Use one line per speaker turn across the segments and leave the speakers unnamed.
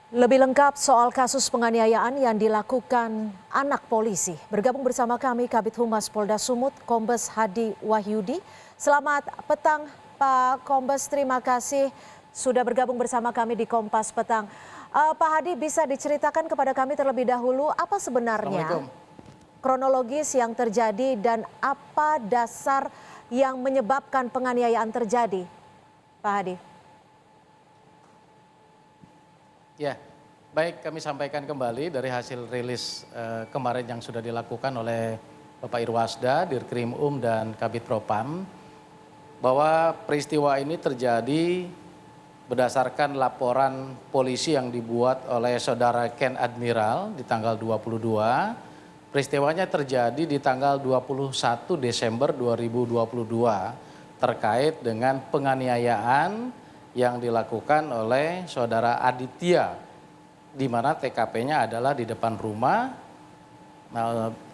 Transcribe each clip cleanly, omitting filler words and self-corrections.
Lebih lengkap soal kasus penganiayaan yang dilakukan anak polisi. Bergabung bersama kami Kabid Humas Polda Sumut, Kombes Hadi Wahyudi. Selamat petang Pak Kombes, terima kasih sudah bergabung bersama kami di Kompas Petang. Pak Hadi, bisa diceritakan kepada kami terlebih dahulu apa sebenarnya kronologis yang terjadi dan apa dasar yang menyebabkan penganiayaan terjadi, Pak Hadi?
Ya, baik, kami sampaikan kembali dari hasil rilis kemarin yang sudah dilakukan oleh Bapak Irwasda, Dirkrim dan Kabid Propam, bahwa peristiwa ini terjadi berdasarkan laporan polisi yang dibuat oleh saudara Ken Admiral di tanggal 22. Peristiwanya terjadi di tanggal 21 Desember 2022 terkait dengan penganiayaan yang dilakukan oleh saudara Aditya, di mana TKP-nya adalah di depan rumah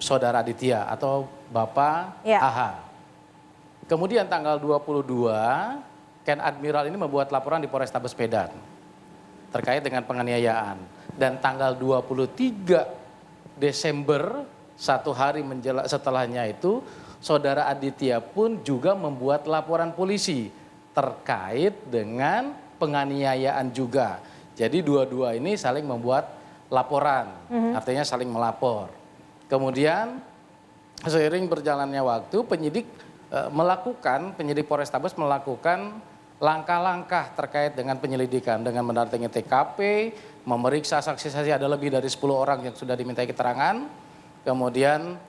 saudara Aditya atau Bapak AH. Kemudian tanggal 22, Ken Admiral ini membuat laporan di Polrestabes Medan terkait dengan penganiayaan. Dan tanggal 23 Desember, satu hari setelahnya itu, saudara Aditya pun juga membuat laporan polisi terkait dengan penganiayaan juga. Jadi dua-dua ini saling membuat laporan, artinya saling melapor. Kemudian seiring berjalannya waktu, penyidik Polrestabes melakukan langkah-langkah terkait dengan penyelidikan dengan mendatangi TKP, memeriksa saksi-saksi, ada lebih dari 10 orang yang sudah dimintai keterangan. Kemudian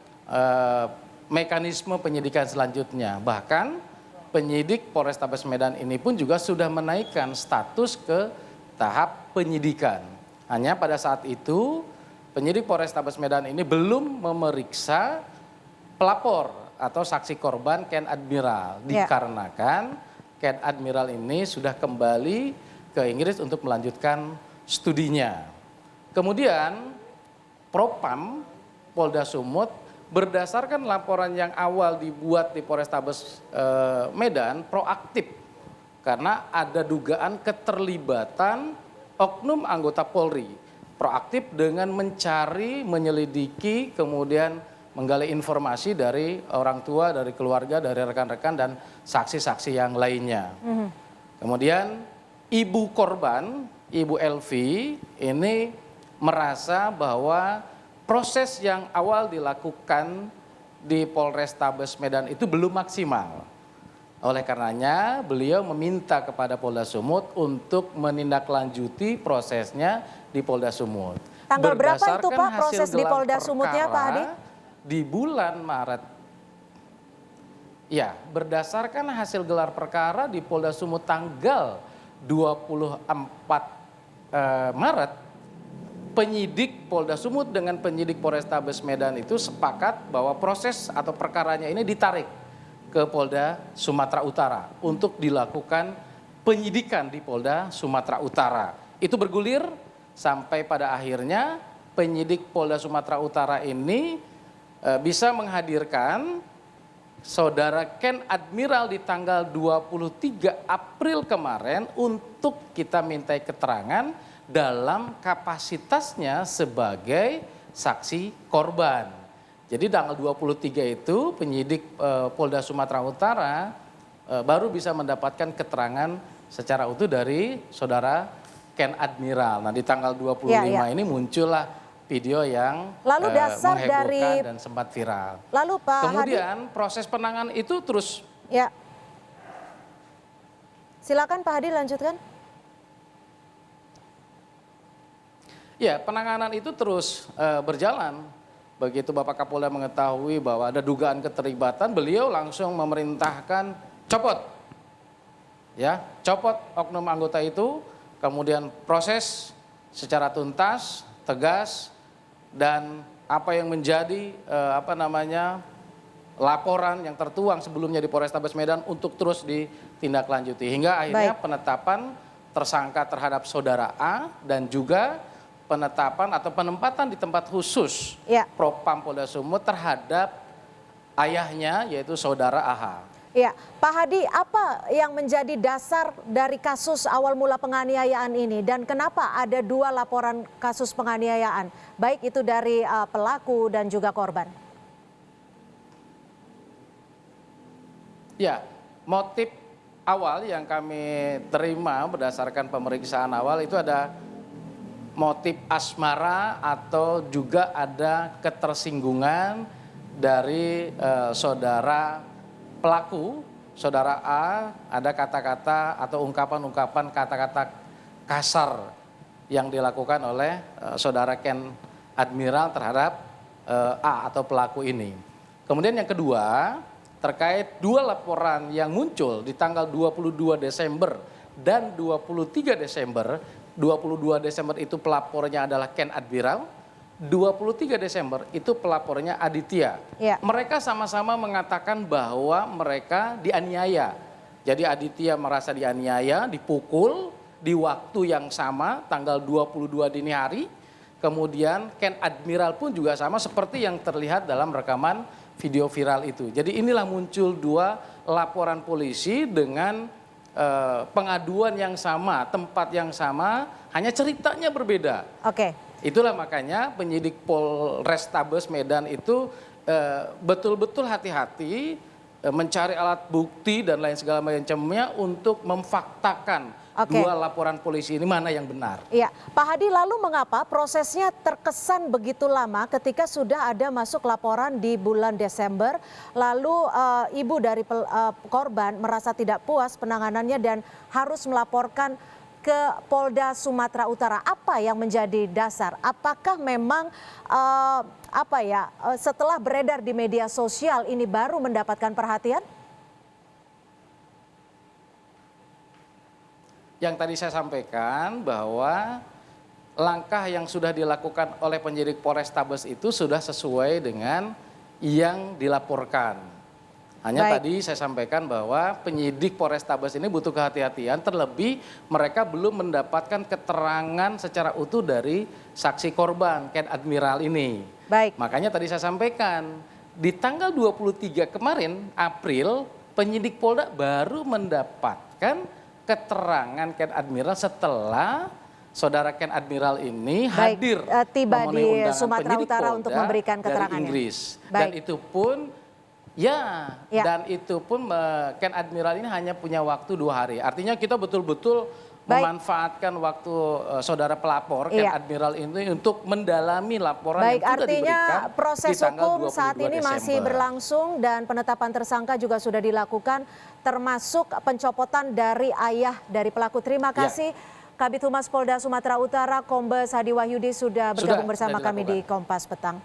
mekanisme penyidikan selanjutnya, bahkan penyidik Polrestabes Medan ini pun juga sudah menaikkan status ke tahap penyidikan. Hanya pada saat itu penyidik Polrestabes Medan ini belum memeriksa pelapor atau saksi korban Ken Admiral, dikarenakan Ken Admiral ini sudah kembali ke Inggris untuk melanjutkan studinya. Kemudian Propam Polda Sumut berdasarkan laporan yang awal dibuat di Polrestabes Medan proaktif karena ada dugaan keterlibatan oknum anggota Polri. Proaktif dengan mencari, menyelidiki, kemudian menggali informasi dari orang tua, dari keluarga, dari rekan-rekan dan saksi-saksi yang lainnya. Kemudian ibu korban, Ibu Elvi ini merasa bahwa proses yang awal dilakukan di Polrestabes Medan itu belum maksimal. Oleh karenanya beliau meminta kepada Polda Sumut untuk menindaklanjuti prosesnya di Polda Sumut.
Tanggal berapa itu Pak proses di Polda Sumutnya Pak Hadi?
Di bulan Maret. Ya, berdasarkan hasil gelar perkara di Polda Sumut tanggal 24 Maret, penyidik Polda Sumut dengan penyidik Polrestabes Medan itu sepakat bahwa proses atau perkaranya ini ditarik ke Polda Sumatera Utara untuk dilakukan penyidikan di Polda Sumatera Utara. Itu bergulir sampai pada akhirnya penyidik Polda Sumatera Utara ini bisa menghadirkan saudara Ken Admiral di tanggal 23 April kemarin untuk kita mintai keterangan dalam kapasitasnya sebagai saksi korban. Jadi tanggal 23 itu penyidik Polda Sumatera Utara baru bisa mendapatkan keterangan secara utuh dari saudara Ken Admiral. Nah di tanggal 25 ini muncullah video yang menghebohkan dan sempat viral.
Lalu Pak
Kemudian
Hadi,
proses penanganan itu terus.
Ya, silakan Pak Hadi lanjutkan.
Ya, penanganan itu terus berjalan. Begitu Bapak Kapolda mengetahui bahwa ada dugaan keterlibatan, beliau langsung memerintahkan copot. Ya, copot oknum anggota itu, kemudian proses secara tuntas, tegas, dan apa yang menjadi laporan yang tertuang sebelumnya di Polrestabes Medan untuk terus ditindaklanjuti. Hingga akhirnya penetapan tersangka terhadap saudara A dan juga penetapan atau penempatan di tempat khusus Propam Polda Sumut terhadap ayahnya yaitu saudara AH.
Ya, Pak Hadi, apa yang menjadi dasar dari kasus awal mula penganiayaan ini dan kenapa ada 2 laporan kasus penganiayaan, baik itu dari pelaku dan juga korban?
Ya, motif awal yang kami terima berdasarkan pemeriksaan awal itu ada motif asmara atau juga ada ketersinggungan dari saudara pelaku, saudara A, ada kata-kata atau ungkapan-ungkapan kata-kata kasar yang dilakukan oleh saudara Ken Admiral terhadap A atau pelaku ini. Kemudian yang kedua, terkait 2 laporan yang muncul di tanggal 22 Desember dan 23 Desember. 22 Desember itu pelapornya adalah Ken Admiral, 23 Desember itu pelapornya Aditya.
Ya.
Mereka sama-sama mengatakan bahwa mereka dianiaya. Jadi Aditya merasa dianiaya, dipukul di waktu yang sama tanggal 22 dini hari. Kemudian Ken Admiral pun juga sama seperti yang terlihat dalam rekaman video viral itu. Jadi inilah muncul 2 laporan polisi dengan pengaduan yang sama, tempat yang sama, hanya ceritanya berbeda.
Oke.
Itulah makanya penyidik Polrestabes Medan itu betul-betul hati-hati mencari alat bukti dan lain segala macamnya untuk memfaktakan 2 laporan polisi ini mana yang benar.
Iya, Pak Hadi, lalu mengapa prosesnya terkesan begitu lama ketika sudah ada masuk laporan di bulan Desember, lalu ibu dari korban merasa tidak puas penanganannya dan harus melaporkan ke Polda Sumatera Utara. Apa yang menjadi dasar? Apakah memang setelah beredar di media sosial ini baru mendapatkan perhatian?
Yang tadi saya sampaikan bahwa langkah yang sudah dilakukan oleh penyidik Polrestabes itu sudah sesuai dengan yang dilaporkan. Hanya tadi saya sampaikan bahwa penyidik Polrestabes ini butuh kehati-hatian, terlebih mereka belum mendapatkan keterangan secara utuh dari saksi korban Ken Admiral ini.
Baik.
Makanya tadi saya sampaikan di tanggal 23 kemarin April penyidik Polda baru mendapatkan keterangan Ken Admiral setelah saudara Ken Admiral ini hadir
tiba di
memenuhi undangan
Sumatera
penyidik
Utara
Polda
untuk memberikan
dari
keterangannya.
Inggris. Dan itu pun dan itu pun Ken Admiral ini hanya punya waktu 2 hari. Artinya kita betul-betul memanfaatkan waktu saudara pelapor Ken Admiral ini untuk mendalami laporan yang sudah diberikan.
Artinya proses
di tanggal
hukum saat ini masih berlangsung dan penetapan tersangka juga sudah dilakukan, termasuk pencopotan dari ayah dari pelaku. Terima kasih Kabid Humas Polda Sumatera Utara Kombes Hadi Wahyudi sudah bergabung bersama kami di Kompas Petang.